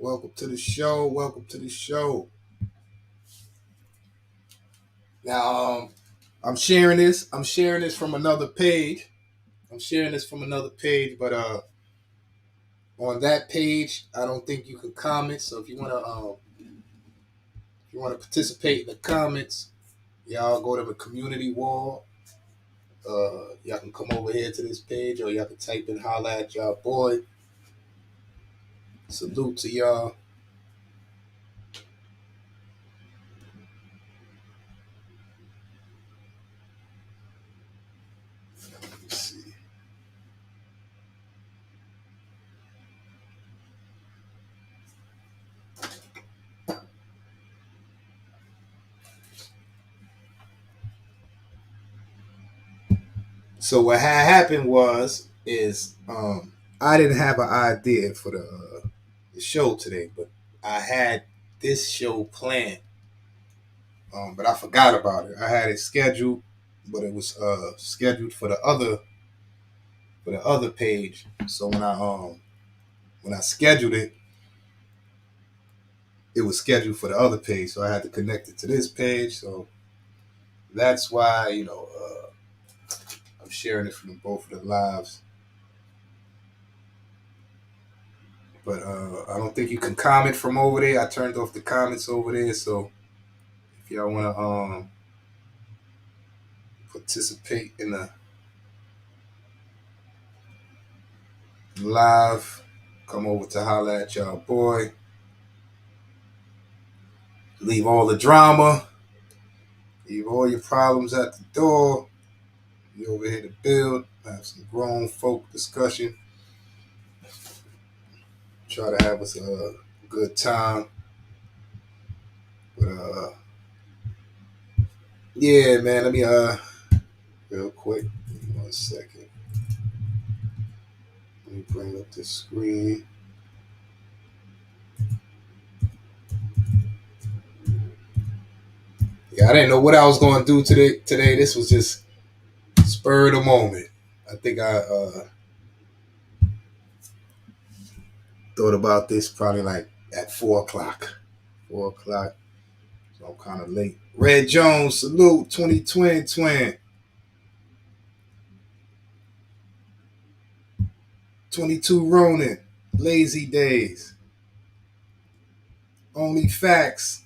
Welcome to the show. Welcome to the show. Now, I'm sharing this. I'm sharing this from another page. I'm sharing this from another page, but on that page, I don't think you can comment. So if you wanna participate in the comments, y'all go to the community wall. Y'all can come over here to this page, or y'all can type in "holla at y'all boy." Salute to y'all. Let's see. So what had happened is I didn't have an idea for the show today, but I had this show planned, but I forgot about it. I had it scheduled, but it was scheduled for the other page. So when I scheduled it, it was scheduled for the other page. So I had to connect it to this page. So that's why I'm sharing it from both of the lives. But I don't think you can comment from over there. I turned off the comments over there. So if y'all want to participate in the live, come over to holla at y'all boy. Leave all the drama. Leave all your problems at the door. You over here to build. Have some grown folk discussion. Try to have us a good time. But yeah, man. Let me real quick. 1 second. Let me bring up the screen. Yeah, I didn't know what I was going to do today. This was just spur of the moment. I think I thought about this probably like at 4 o'clock. 4 o'clock. So I'm kind of late. Red Jones, salute 2020 twin. 22 Ronin, Lazy Days. Only Facts.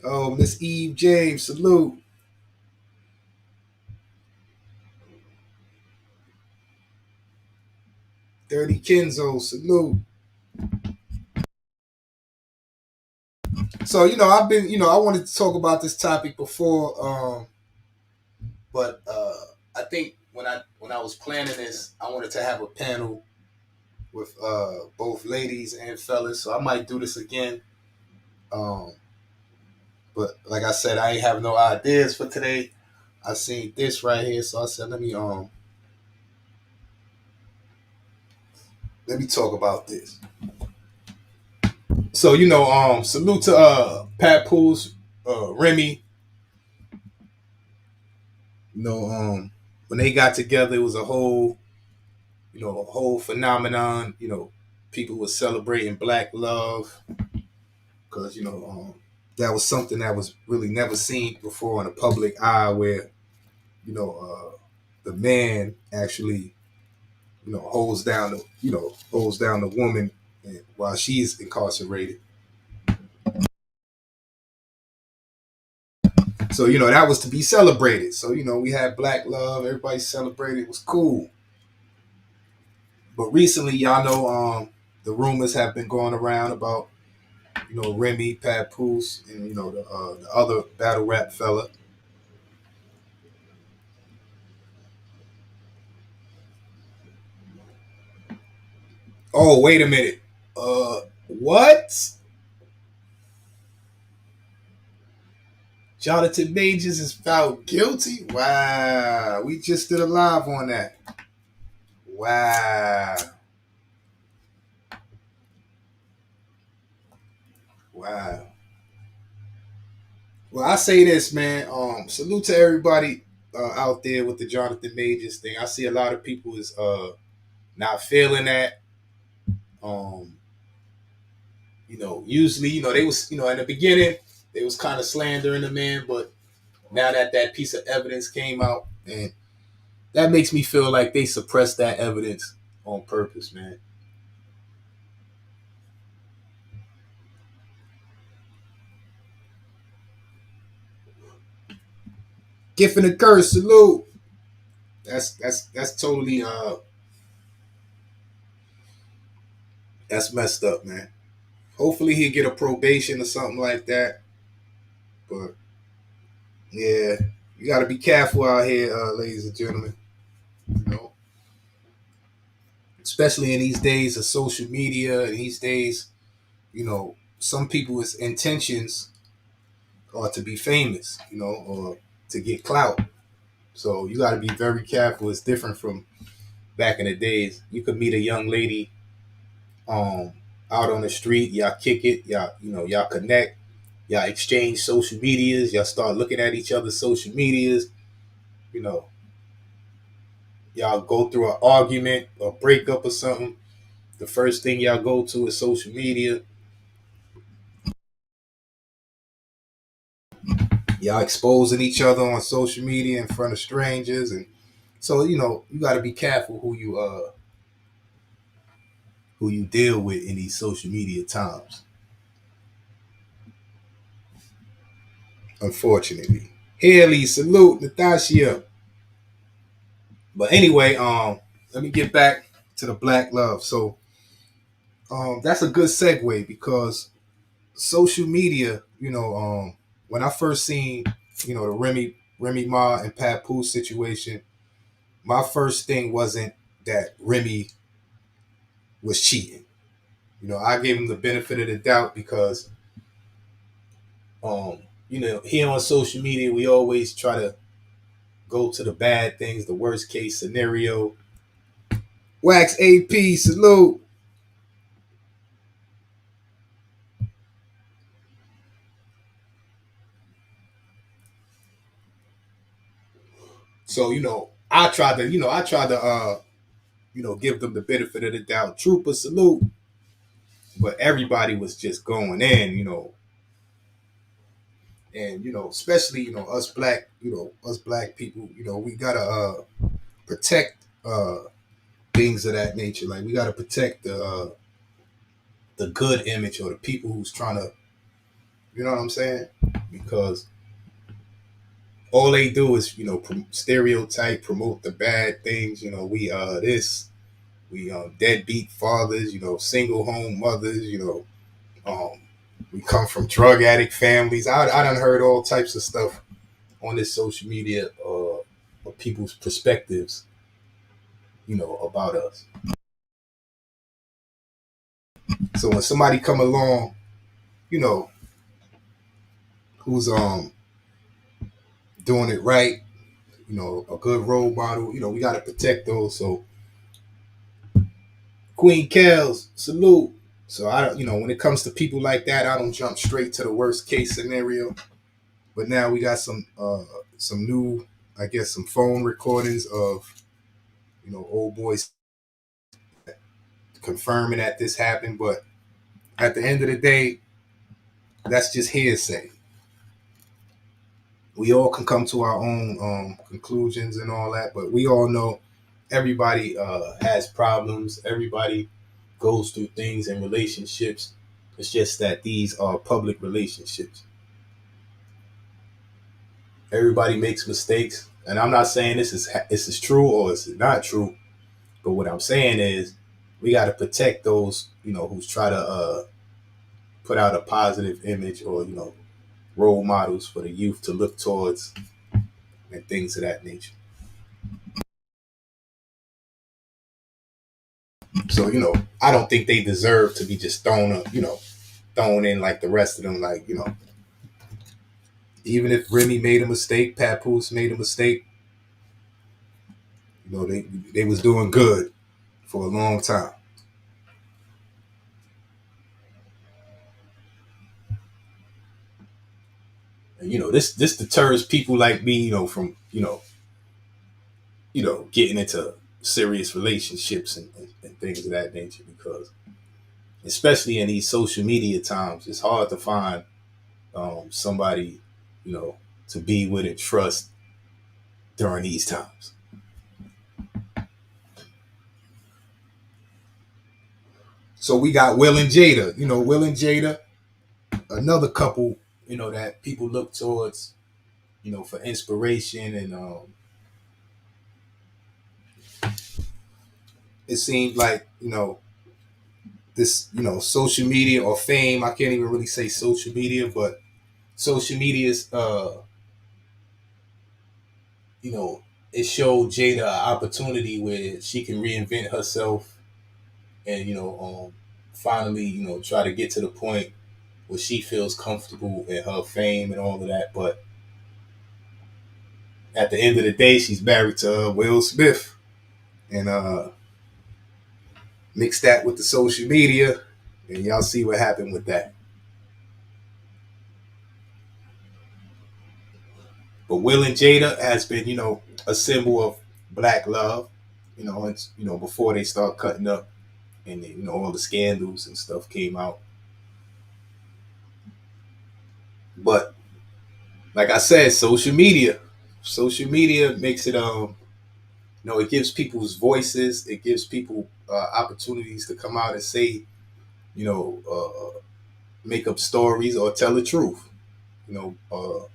Oh, Miss Eve James, salute. Dirty Kenzo, salute. So, I've been, I wanted to talk about this topic before, but I think when I was planning this, I wanted to have a panel with both ladies and fellas. So I might do this again. Um, but like I said, I ain't have no ideas for today. I seen this right here, so I said let me talk about this. So salute to Papoose, Remy. When they got together, it was a whole phenomenon. People were celebrating Black love because that was something that was really never seen before in a public eye, where the man actually holds down the woman while she's incarcerated. So that was to be celebrated. So we had Black love, everybody celebrated, it was cool. But recently, y'all know, the rumors have been going around about Remy, Papoose, and the other battle rap fella. Oh, wait a minute. What? Jonathan Majors is found guilty? Wow. We just did a live on that. Wow. Wow. Well, I say this, man. Salute to everybody out there with the Jonathan Majors thing. I see a lot of people is not feeling that. Um, usually, they was, in the beginning, they was kind of slandering the man, but now that that piece of evidence came out, and that makes me feel like they suppressed that evidence on purpose, man. Gift and a curse, salute. That's totally that's messed up, man. Hopefully he'll get a probation or something like that. But yeah, you got to be careful out here, ladies and gentlemen. You know, especially in these days of social media and these days, some people's intentions are to be famous, or to get clout. So you got to be very careful. It's different from back in the days. You could meet a young lady um out on the street, y'all kick it, y'all connect, y'all exchange social medias, y'all start looking at each other's social medias, you know, y'all go through an argument or breakup or something. The first thing y'all go to is social media. Y'all exposing each other on social media in front of strangers, and so you got to be careful who you deal with in these social media times. Unfortunately, Haley, salute, Natasha. But anyway, let me get back to the black love. So, that's a good segue because social media, when I first seen, the Remy Ma and Papoose situation, my first thing wasn't that Remy was cheating. I gave him the benefit of the doubt because, um, here on social media, we always try to go to the bad things, the worst case scenario. Wax AP, salute. So, I tried to give them the benefit of the doubt. Trooper salute. But everybody was just going in, and especially, us black people, we gotta protect things of that nature. Like we gotta protect the good image or the people who's trying to, you know what I'm saying? Because all they do is, stereotype, promote the bad things. We this, we deadbeat fathers, single home mothers, um, we come from drug addict families. I done heard all types of stuff on this social media of people's perspectives, about us. So when somebody come along, you know, who's doing it right, a good role model, we got to protect those. So Queen Kels, salute. So I don't, when it comes to people like that, I don't jump straight to the worst case scenario. But now we got some new, I guess, some phone recordings of old boys confirming that this happened. But at the end of the day, that's just hearsay. We all can come to our own conclusions and all that, but we all know everybody has problems. Everybody goes through things in relationships. It's just that these are public relationships. Everybody makes mistakes, and I'm not saying this is true or this is not true. But what I'm saying is, we got to protect those who's try to put out a positive image or role models for the youth to look towards and things of that nature. So I don't think they deserve to be just thrown up, thrown in like the rest of them. Like even if Remy made a mistake, Papoose made a mistake, they was doing good for a long time. And this deters people like me, from getting into serious relationships and things of that nature because especially in these social media times. It's hard to find somebody, you know, to be with and trust during these times. So we got Will and Jada. You know, Will and Jada, another couple, you know, that people look towards, you know, for inspiration. And it seemed like, you know, this, you know, social media or fame, I can't even really say social media, but social media's, you know, it showed Jada an opportunity where she can reinvent herself and, you know, finally, you know, try to get to the point where she feels comfortable in her fame and all of that. But at the end of the day, she's married to Will Smith. And mix that with the social media, and y'all see what happened with that. But Will and Jada has been, you know, a symbol of black love. You know, it's, you know, before they start cutting up and, you know, all the scandals and stuff came out. But like I said, social media makes it you know, it gives people's voices, it gives people opportunities to come out and say, you know, make up stories or tell the truth. You know,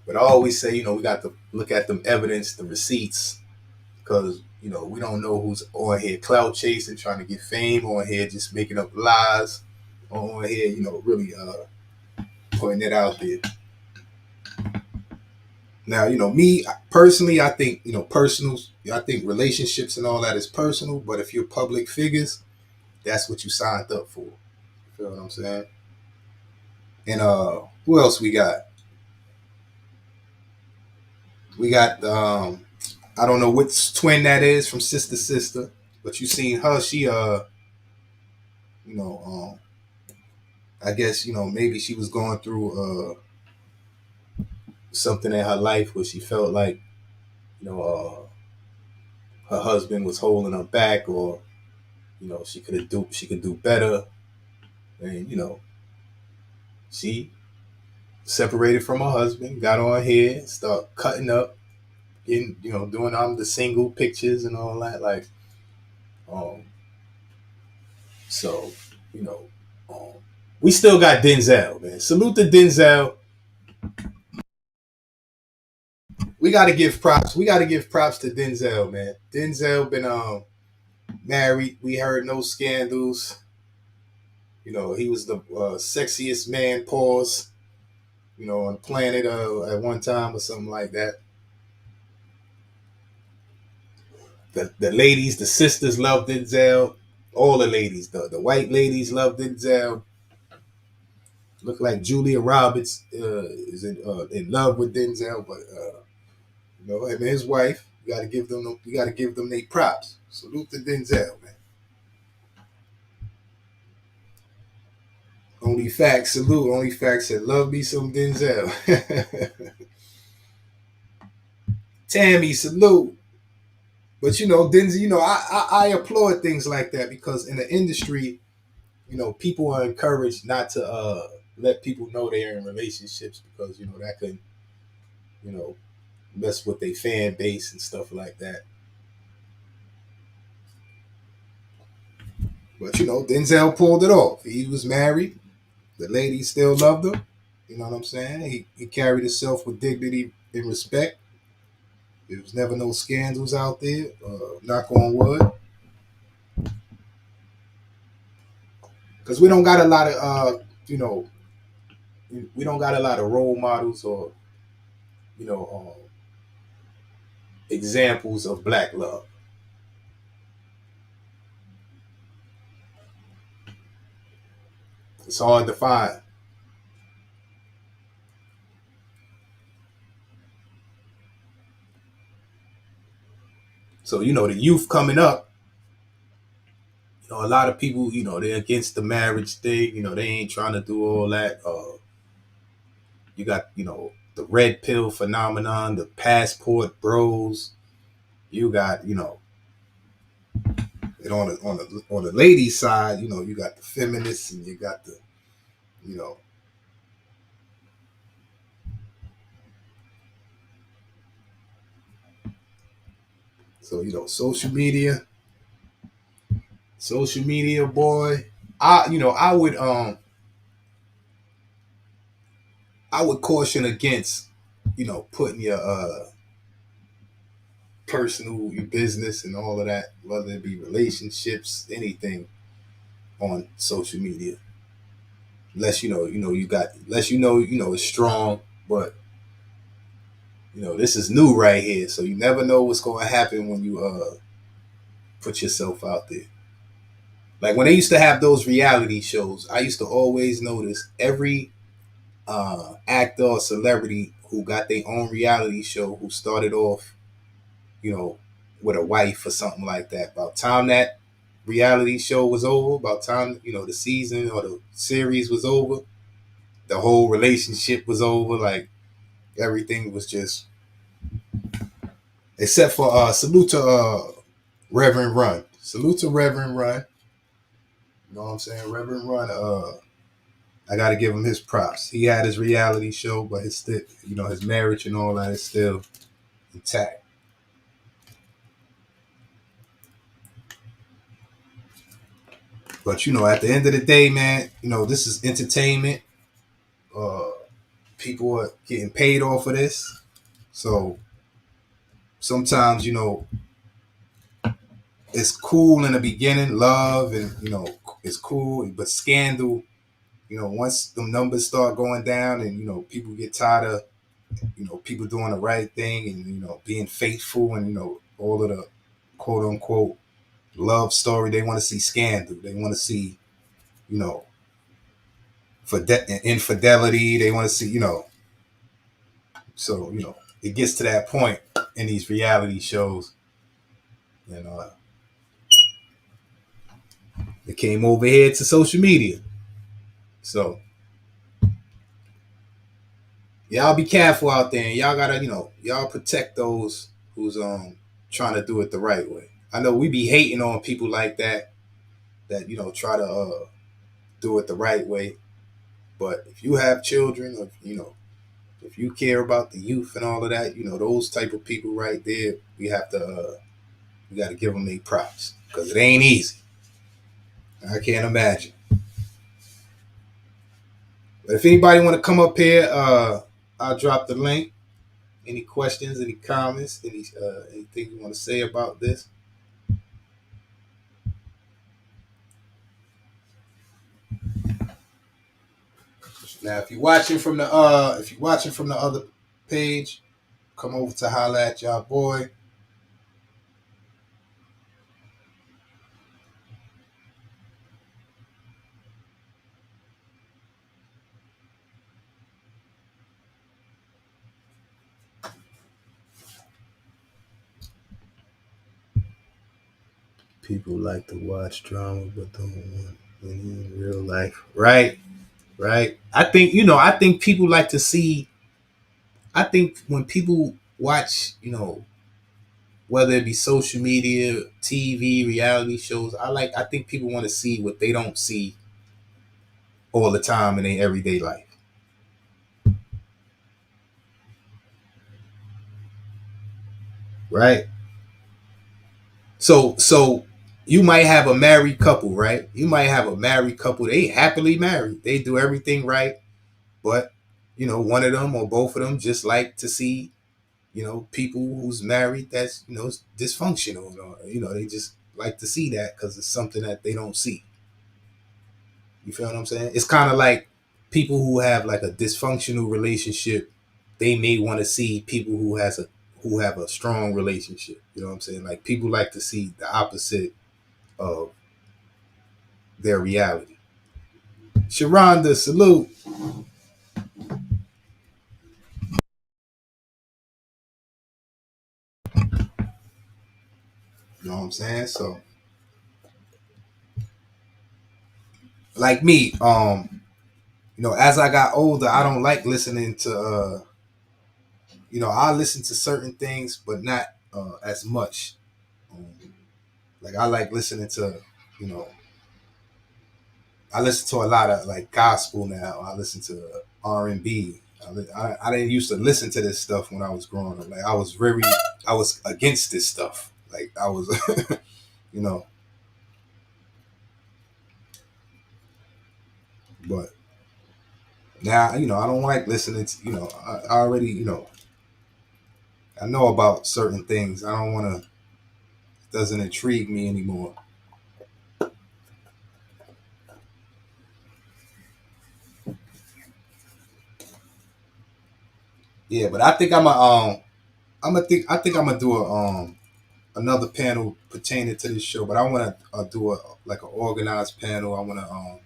but I always say, you know, we got to look at them evidence, the receipts, because, you know, we don't know who's on here clout chasing, trying to get fame, on here just making up lies, on here, you know, really putting it out there. Now, you know, me personally, I think, you know, personals, I think relationships and all that is personal, but if you're public figures, that's what you signed up for. You feel what I'm saying? And who else we got? We got I don't know which twin that is from Sister Sister, but you seen her, she you know, I guess, you know, maybe she was going through something in her life where she felt like, you know, her husband was holding her back, or, you know, she could do better, and, you know, she separated from her husband, got on here, start cutting up, getting, you know, doing the single pictures and all that, like, um, so, you know, um, we still got Denzel, man. Salute to Denzel. We got to give props. We got to give props to Denzel, man. Denzel been married. We heard no scandals. You know, he was the sexiest man, pause, you know, on the planet at one time or something like that. The ladies, the sisters loved Denzel. All the ladies, the white ladies loved Denzel. Looked like Julia Roberts is in love with Denzel, but you know, him and his wife, you got to give them their props. Salute to Denzel, man. Only facts, salute. Only facts said, love me some Denzel. Tammy, salute. But you know, Denzel, you know, I applaud things like that because in the industry, you know, people are encouraged not to let people know they're in relationships because, you know, that could, you know, mess with their fan base and stuff like that. But you know, Denzel pulled it off. He was married. The lady still loved him. You know what I'm saying? He carried himself with dignity and respect. There was never no scandals out there. Knock on wood. Because we don't got a lot of, you know, we don't got a lot of role models or, you know, examples of black love. It's hard to find. So, you know, the youth coming up, you know, a lot of people, you know, they're against the marriage thing. You know, they ain't trying to do all that. You got, you know, the red pill phenomenon, the passport bros. You got, you know, And on the ladies' side, you got the feminists and you got the, you know, so social media, boy. I would caution against, putting your personal, your business, and all of that, whether it be relationships, anything, on social media. Unless it's strong, but this is new right here, so you never know what's going to happen when you put yourself out there. Like when they used to have those reality shows, I used to always notice every actor or celebrity who got their own reality show who started off, you know, with a wife or something like that. About time that reality show was over, about time the season or the series was over, the whole relationship was over. Like everything was just, except for salute to Reverend Run. Salute to Reverend Run. You know what I'm saying? Reverend Run. I got to give him his props. He had his reality show, but his marriage and all that is still intact. But at the end of the day, man, this is entertainment. Uh, People are getting paid off of this, so sometimes it's cool in the beginning, love, and it's cool, but scandal. Once the numbers start going down, and people get tired of people doing the right thing, and being faithful, and all of the quote unquote love story. They want to see scandal. They want to see you know infidelity. They want to see So it gets to that point in these reality shows, and it came over here to social media. So y'all be careful out there, and y'all gotta y'all protect those who's trying to do it the right way. I know we be hating on people like that try to do it the right way, but if you have children, or if you care about the youth and all of that, those type of people right there, we got to give them their props, because it ain't easy. I can't imagine. But if anybody want to come up here, I'll drop the link. Any questions, any comments, anything you want to say about this? Now, if you're watching from the other page, come over to holla at y'all boy. People like to watch drama, but don't want any in real life. Right, right. I think people like to see. I think when people watch, whether it be social media, TV, reality shows, I think people want to see what they don't see all the time in their everyday life. Right? So you might have a married couple, right? You might have a married couple. They happily married. They do everything right, but one of them or both of them just like to see, people who's married that's dysfunctional. They just like to see that because it's something that they don't see. You feel what I'm saying? It's kind of like people who have like a dysfunctional relationship. They may want to see people who have a strong relationship. You know what I'm saying? Like people like to see the opposite of their reality. Sharonda, salute. You know what I'm saying? So, like me, as I got older, I don't like listening to, I listen to certain things, but not as much. Um, Like I like listening to, you know, I listen to a lot of like gospel now. I listen to R&B. I didn't used to listen to this stuff when I was growing up. Like I was against this stuff. Like I was, you know, but now, I don't like listening to, I already, I know about certain things. I don't want to, doesn't intrigue me anymore. Yeah, but I think I think I'm gonna do another panel pertaining to this show, but I want to do a like an organized panel. I want to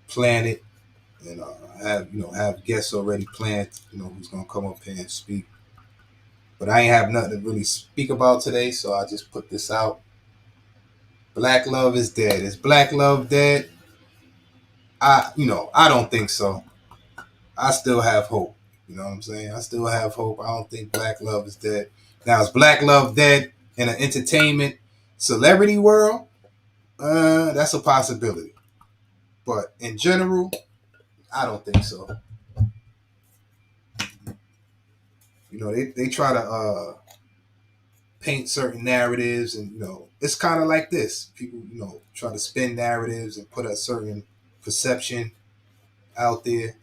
plan it and have have guests already planned. Who's gonna come up here and speak. But I ain't have nothing to really speak about today, so I just put this out. Black love is dead. Is black love dead? I don't think so. I still have hope. You know what I'm saying? I still have hope. I don't think black love is dead. Now, is black love dead in an entertainment celebrity world? That's a possibility. But in general, I don't think so. They try to paint certain narratives, and it's kind of like this. People try to spin narratives and put a certain perception out there.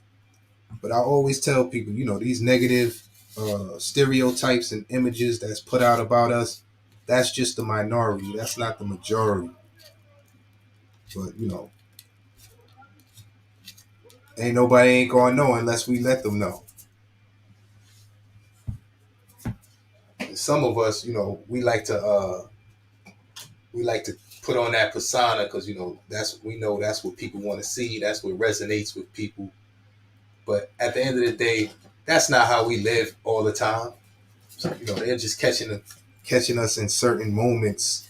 But I always tell people, these negative stereotypes and images that's put out about us, that's just the minority. That's not the majority. But ain't nobody ain't gonna know unless we let them know. And some of us, we like to put on that persona because we know that's what people want to see. That's what resonates with people. But at the end of the day, that's not how we live all the time. So, they're just catching us in certain moments,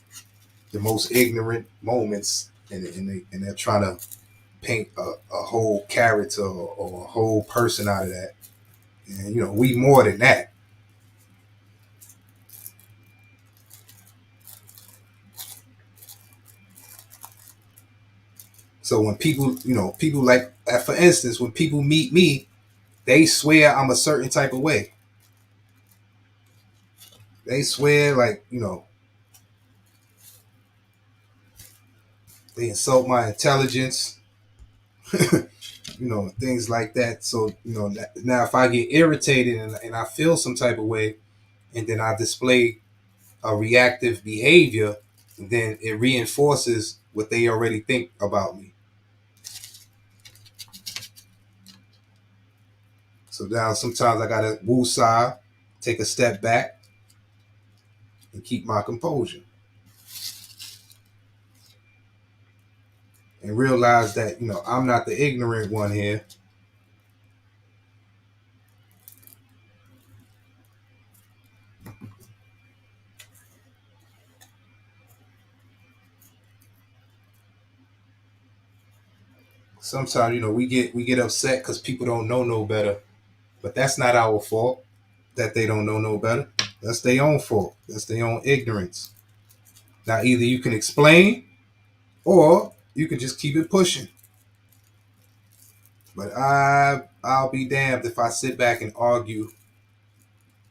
the most ignorant moments, and they're trying to paint a whole character or a whole person out of that. And we more than that. So when people, people like, for instance, when people meet me, they swear I'm a certain type of way. They swear like, they insult my intelligence, things like that. So, now if I get irritated and I feel some type of way, and then I display a reactive behavior, then it reinforces what they already think about me. So now sometimes I gotta woosah, take a step back, and keep my composure, and realize that I'm not the ignorant one here. Sometimes we get upset because people don't know no better, but that's not our fault that they don't know no better. That's their own fault. That's their own ignorance. Now either you can explain or you can just keep it pushing. But I'll be damned if I sit back and argue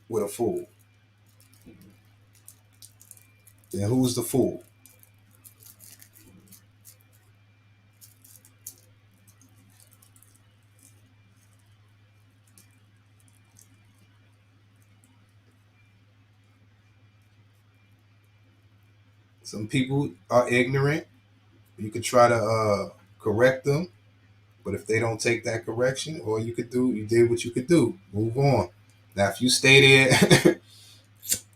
with a fool. Then who's the fool? Some people are ignorant. You could try to correct them, but if they don't take that correction, all you did what you could do. Move on. Now, if you stay there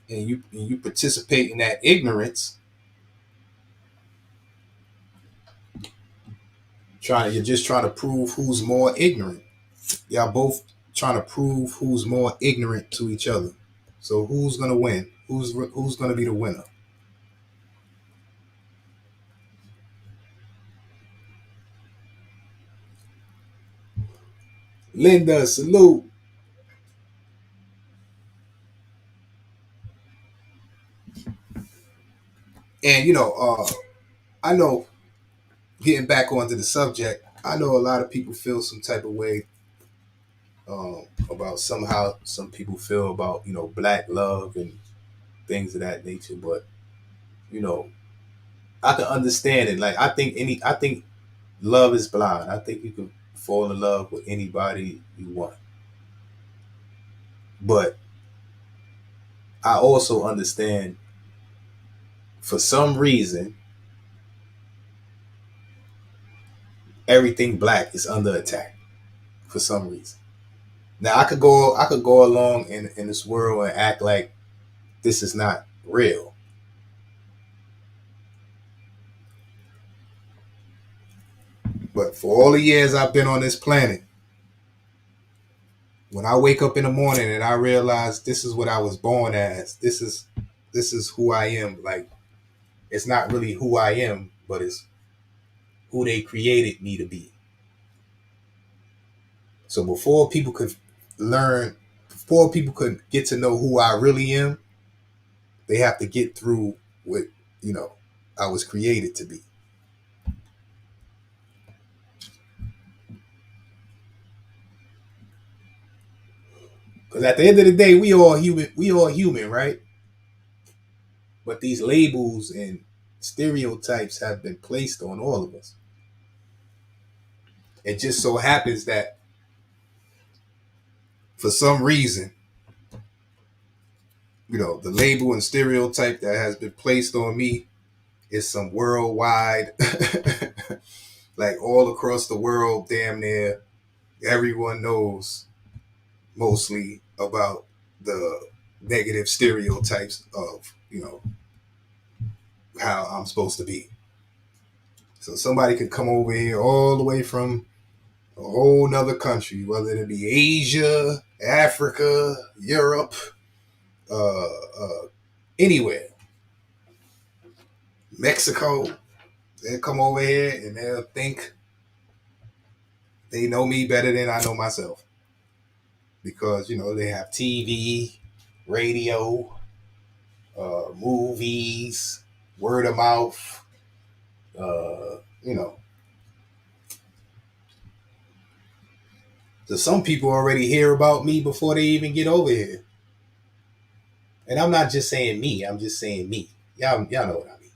and you participate in that ignorance, you're just trying to prove who's more ignorant. Y'all both trying to prove who's more ignorant to each other. So who's gonna win? Who's gonna be the winner? Linda, salute. And I know, getting back onto the subject, I know a lot of people feel some type of way about somehow some people feel about black love and things of that nature. But you know, I can understand it. Like I think love is blind. I think you can fall in love with anybody you want. But I also understand for some reason everything black is under attack for some reason. Now I could go along in this world and act like this is not real. But for all the years I've been on this planet, when I wake up in the morning and I realize this is what I was born as, this is who I am. Like, it's not really who I am, but it's who they created me to be. So before people could get to know who I really am, they have to get through what you know I was created to be. Because at the end of the day, we all human. We all human, right? But these labels and stereotypes have been placed on all of us. It just so happens that for some reason, the label and stereotype that has been placed on me is some worldwide, like all across the world, damn near everyone knows mostly about the negative stereotypes of, how I'm supposed to be. So somebody could come over here all the way from a whole nother country, whether it be Asia, Africa, Europe, anywhere, Mexico. They'll come over here and they'll think they know me better than I know myself because they have TV, radio, movies, word of mouth. You know, so some people already hear about me before they even get over here. And I'm not just saying me. I'm just saying me. Y'all know what I mean.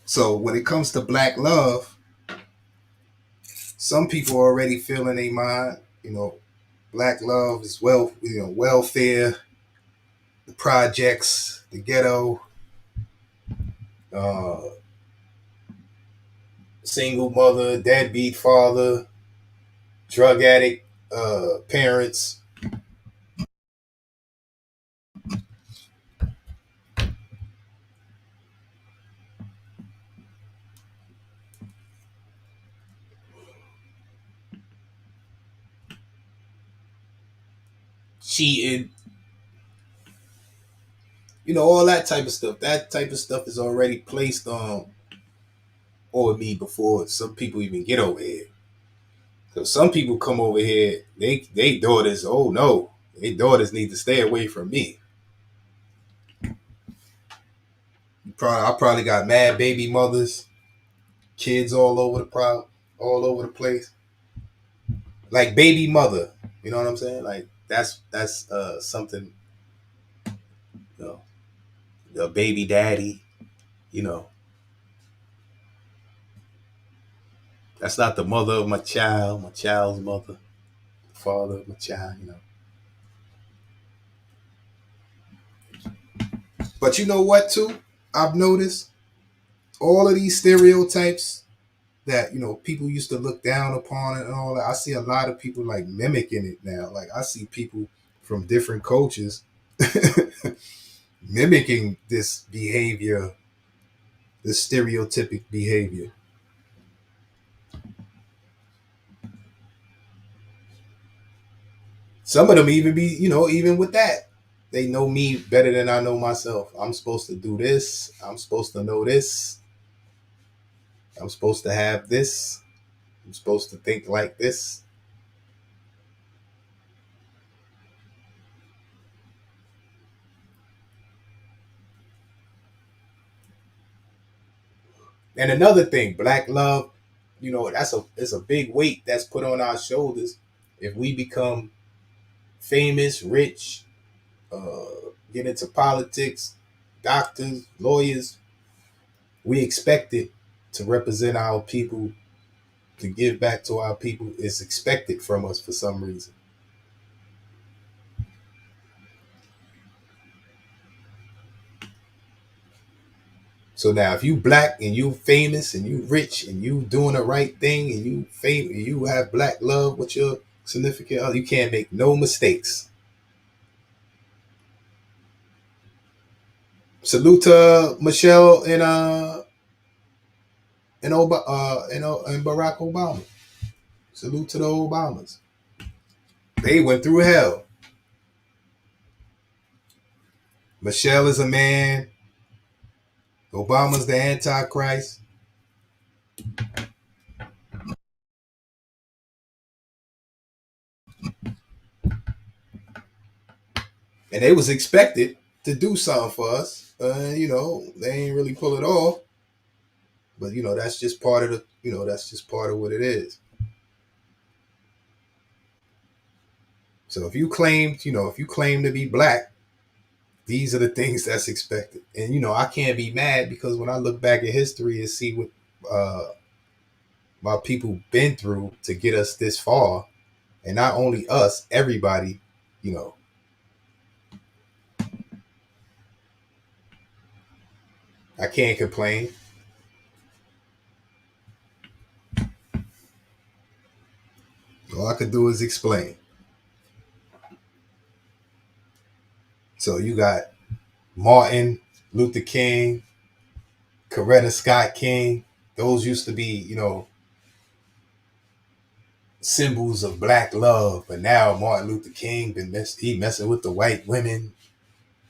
So when it comes to black love, some people already feel in their mind, black love is welfare, the projects, the ghetto, uh, single mother, deadbeat father, drug addict parents. Cheating, all that type of stuff. That type of stuff is already placed on me before some people even get over here. So some people come over here, they daughters, oh no, they daughters need to stay away from me. I probably got mad baby mothers, kids all over the place. Like baby mother, you know what I'm saying? Like that's something, you know, the baby daddy, you know, that's not the mother of my child's mother, the father of my child. But you know what too? I've noticed all of these stereotypes that people used to look down upon and all that. I see a lot of people like mimicking it now. Like I see people from different cultures mimicking this behavior, this stereotypic behavior. Some of them even be, even with that, they know me better than I know myself. I'm supposed to do this. I'm supposed to know this. I'm supposed to have this. I'm supposed to think like this. And another thing, black love, it's a big weight that's put on our shoulders. If we become famous, rich, get into politics, doctors, lawyers, we expect it to represent our people, to give back to our people. It's expected from us for some reason. So now, if you black and you famous and you rich and you doing the right thing and you have black love with your significant other, you can't make no mistakes. Salute to Michelle and Barack Obama. Salute to the Obamas. They went through hell. Michelle is a man. Obama's the Antichrist. And they was expected to do something for us. They ain't really pull it off. But that's just part of that's just part of what it is. So if you claim to be black, these are the things that's expected. And I can't be mad because when I look back at history and see what my people been through to get us this far, and not only us, everybody, you know, I can't complain. All I could do is explain. So you got Martin Luther King, Coretta Scott King. Those used to be, symbols of black love. But now Martin Luther King he messing with the white women.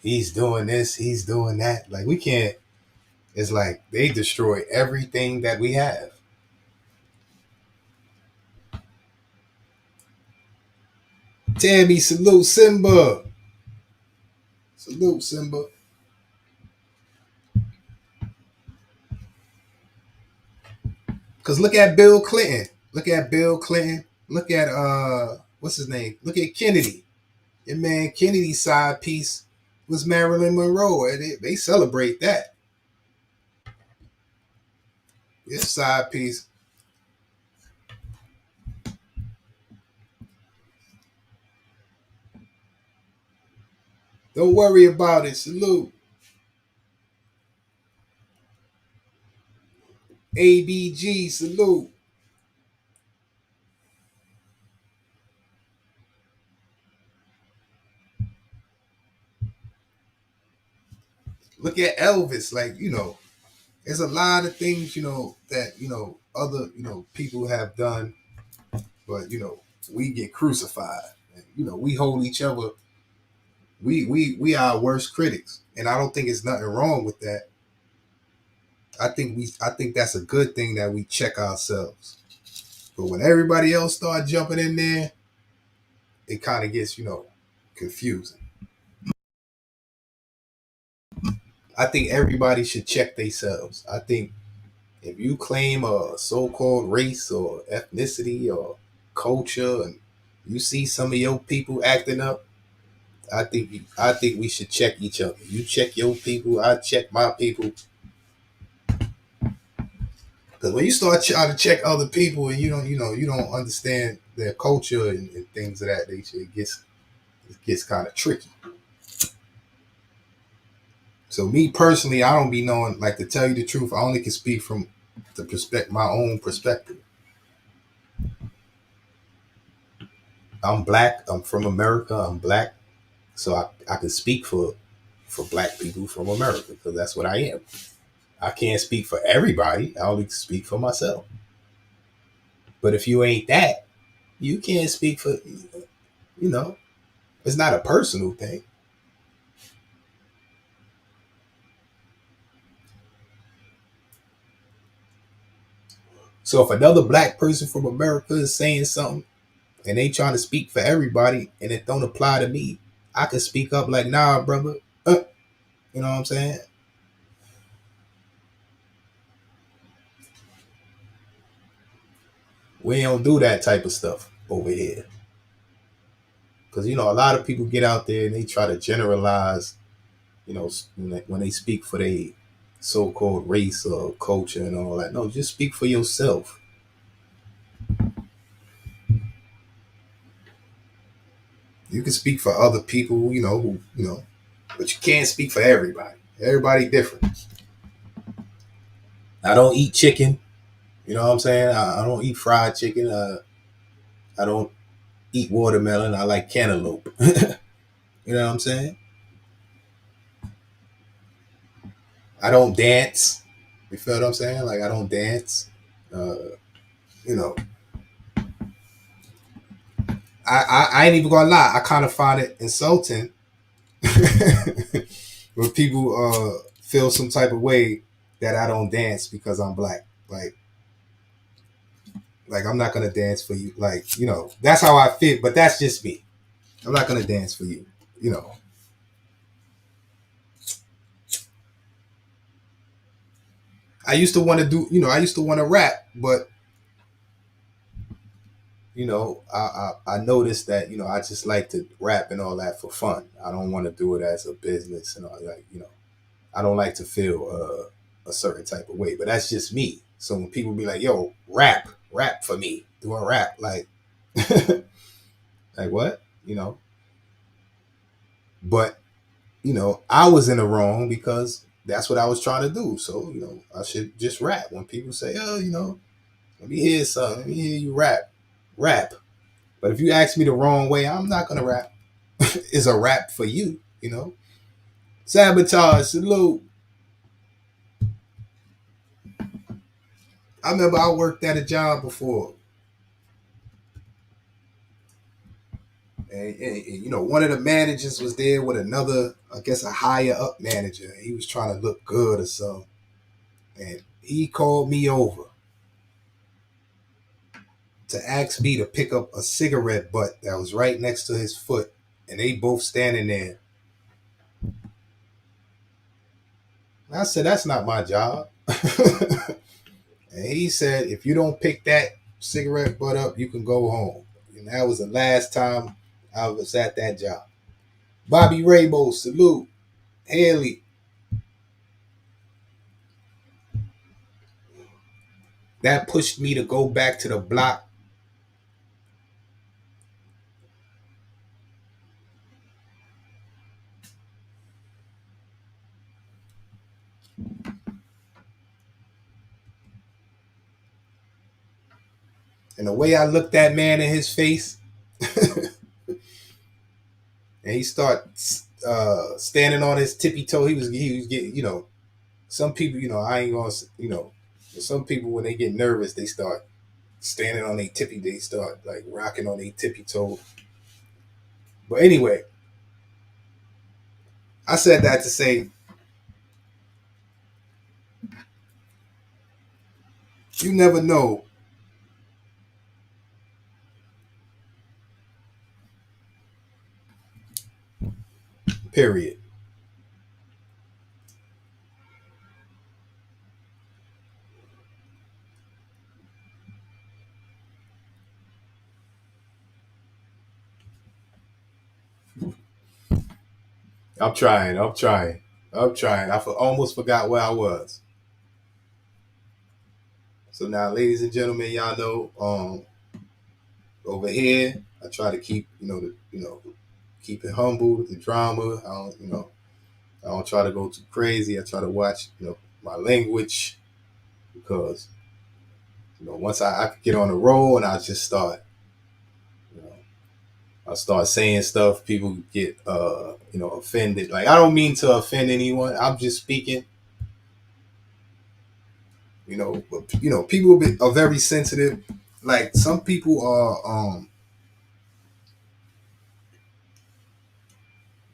He's doing this, he's doing that. Like we can't. It's like they destroy everything that we have. Tammy, salute Simba. Salute Simba. Cause look at Bill Clinton. Look at Bill Clinton. Look at what's his name? Look at Kennedy. Your man Kennedy's side piece was Marilyn Monroe. And they celebrate that. His side piece. Don't worry about it. Salute. ABG, salute. Look at Elvis. Like, there's a lot of things, that, other, people have done, but, we get crucified. And, we hold each other. We are our worst critics. And I don't think it's nothing wrong with that. I think that's a good thing that we check ourselves. But when everybody else start jumping in there, it kind of gets, confusing. I think everybody should check themselves. I think if you claim a so-called race or ethnicity or culture and you see some of your people acting up, I think we should check each other. You check your people, I check my people. Because when you start trying to check other people and you don't understand their culture and things of that nature, it gets kind of tricky. So me personally, I don't be knowing, like, to tell you the truth, I only can speak from my own perspective. I'm black. I'm from America. I'm black. So I can speak for black people from America because that's what I am. I can't speak for everybody. I only speak for myself. But if you ain't that, you can't speak for, it's not a personal thing. So if another black person from America is saying something and they trying to speak for everybody and it don't apply to me, I can speak up like, nah, brother. You know what I'm saying? We don't do that type of stuff over here. Because, a lot of people get out there and they try to generalize, when they speak for their so-called race or culture and all that. No, just speak for yourself. You can speak for other people, but you can't speak for everybody. Everybody different. I don't eat chicken. You know what I'm saying? I don't eat fried chicken. I don't eat watermelon. I like cantaloupe. You know what I'm saying? I don't dance. You feel what I'm saying? Like, I don't dance. Uh, you know, I ain't even gonna lie. I kind of find it insulting when people feel some type of way that I don't dance because I'm black. Like I'm not gonna dance for you. Like, that's how I feel. But that's just me. I'm not gonna dance for you. You know. I used to want to do. I used to want to rap, but I noticed that I just like to rap and all that for fun. I don't want to do it as a business and all, like I don't like to feel a certain type of way. But that's just me. So when people be like, "Yo, rap for me," do a rap like like what? But I was in the wrong because that's what I was trying to do. So I should just rap. When people say, "Oh, let me hear something. Let me hear you rap." But if you ask me the wrong way, I'm not gonna rap. It's a rap for you. Sabotage, salute. I remember I worked at a job before, and one of the managers was there with another, I guess, a higher up manager. He was trying to look good or something, and he called me over to ask me to pick up a cigarette butt that was right next to his foot, and they both standing there. And I said, "That's not my job." And he said, "If you don't pick that cigarette butt up, you can go home." And that was the last time I was at that job. Bobby Raybo, salute. Haley. That pushed me to go back to the block. And the way I looked that man in his face, and he started standing on his tippy toe. He was getting, some people, I ain't gonna, some people when they get nervous, they start standing on their tippy. They start like rocking on their tippy toe. But anyway, I said that to say you never know. Period. I'm trying. I'm trying. I'm trying. Almost forgot where I was. So now, ladies and gentlemen, y'all know over here, I try to keep keep it humble, the drama. I don't try to go too crazy. I try to watch my language because once I could get on a roll and I just start you know I start saying stuff, people get offended. Like I don't mean to offend anyone. I'm just speaking. But people are very sensitive. Like some people are,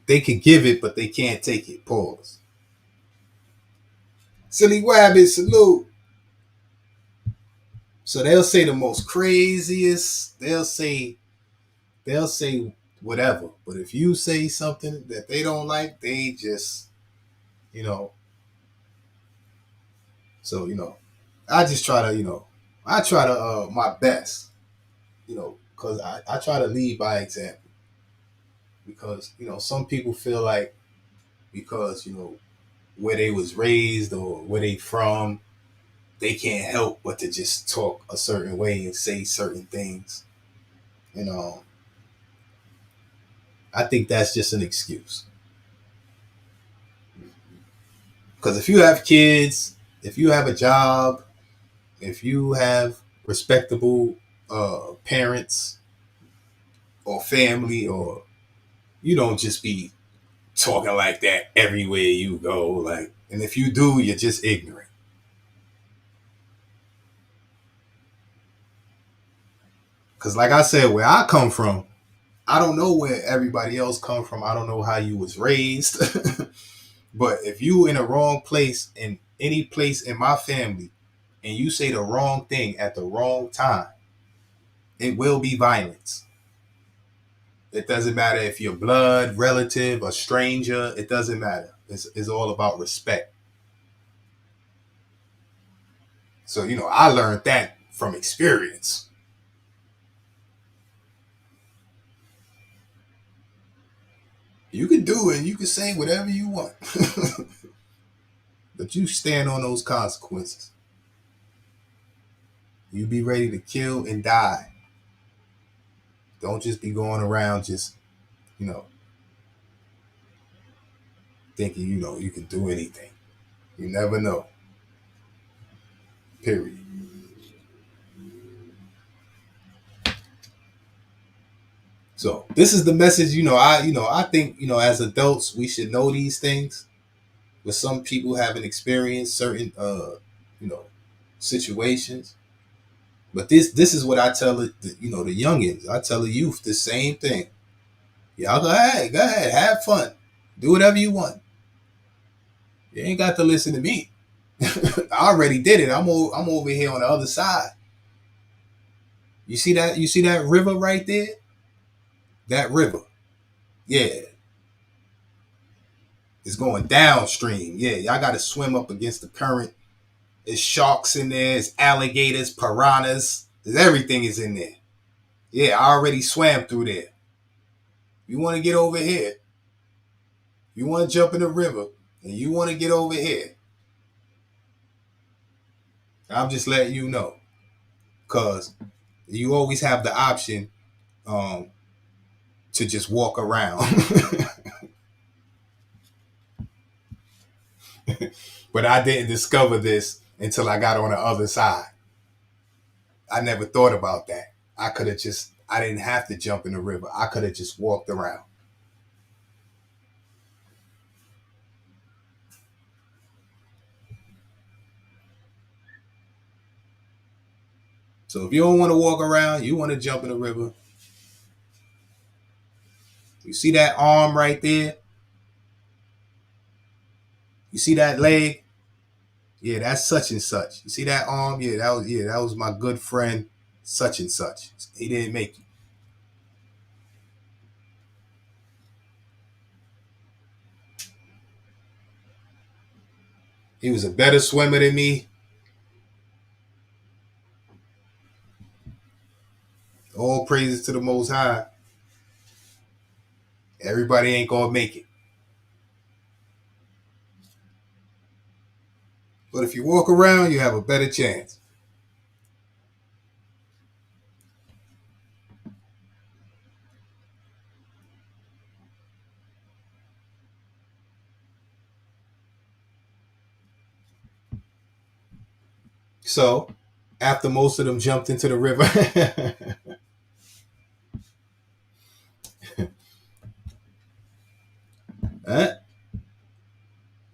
they can give it, but they can't take it. Pause. Silly Wabbit, salute. So they'll say the most craziest. They'll say whatever. But if you say something that they don't like, they just you know. So I just try to I try to my best, because I try to lead by example. Because some people feel like because where they was raised or where they from, they can't help but to just talk a certain way and say certain things. You know, I think that's just an excuse. Because if you have kids, if you have a job, if you have respectable parents or family, or you don't just be talking like that everywhere you go. Like, and if you do, you're just ignorant. Because, like I said, where I come from, I don't know where everybody else come from. I don't know how you was raised. But if you in a wrong place in any place in my family and you say the wrong thing at the wrong time, it will be violence. It doesn't matter if you're blood, relative, a stranger. It doesn't matter. It's all about respect. So, I learned that from experience. You can do it. You can say whatever you want. But you stand on those consequences. You be ready to kill and die. Don't just be going around just, you know, thinking, you can do anything. You never know. Period. So this is the message, I think, as adults, we should know these things. But some people haven't experienced certain, you know, situations. But this is what I tell the youngins. I tell the youth the same thing. Y'all go ahead, have fun, do whatever you want. You ain't got to listen to me. I already did it. I'm over here on the other side. You see that? You see that river right there? That river, yeah, it's going downstream. Yeah, y'all got to swim up against the current. There's sharks in there. There's alligators, piranhas. There's everything is in there. Yeah, I already swam through there. You want to get over here? You want to jump in the river, and you want to get over here? I'm just letting you know, cause you always have the option um, to just walk around. But I didn't discover this until I got on the other side. I never thought about that. I didn't have to jump in the river. I could have just walked around. So if you don't want to walk around, you want to jump in the river. You see that arm right there? You see that leg? Yeah, that's such and such. You see that arm? Yeah, that was my good friend, such and such. He didn't make it. He was a better swimmer than me. All praises to the Most High. Everybody ain't gonna make it. But if you walk around, you have a better chance. So, after most of them jumped into the river, huh?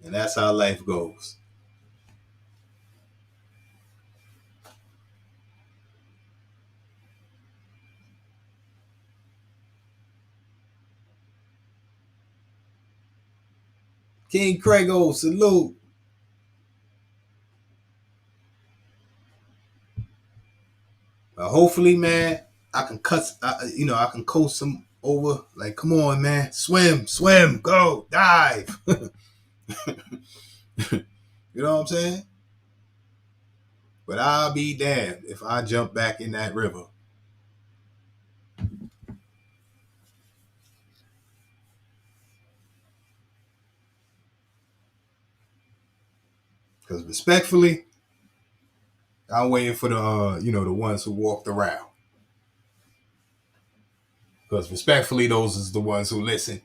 And that's how life goes. King Craigo, salute. Hopefully, man, I can I can coast some over. Like, come on, man, swim, swim, go, dive. You know what I'm saying? But I'll be damned if I jump back in that river. Because respectfully, I'm waiting for the the ones who walked around. Because respectfully, those is the ones who listen.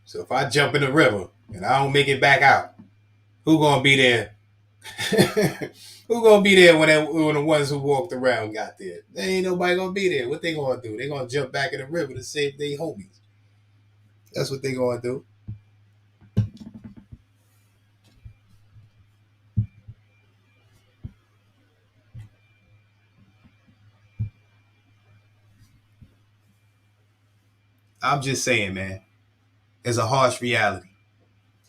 So if I jump in the river and I don't make it back out, who gonna be there? Who gonna be there when the ones who walked around got there? There ain't nobody gonna be there. What they gonna do? They gonna jump back in the river to save their homies. That's what they gonna do. I'm just saying, man. It's a harsh reality.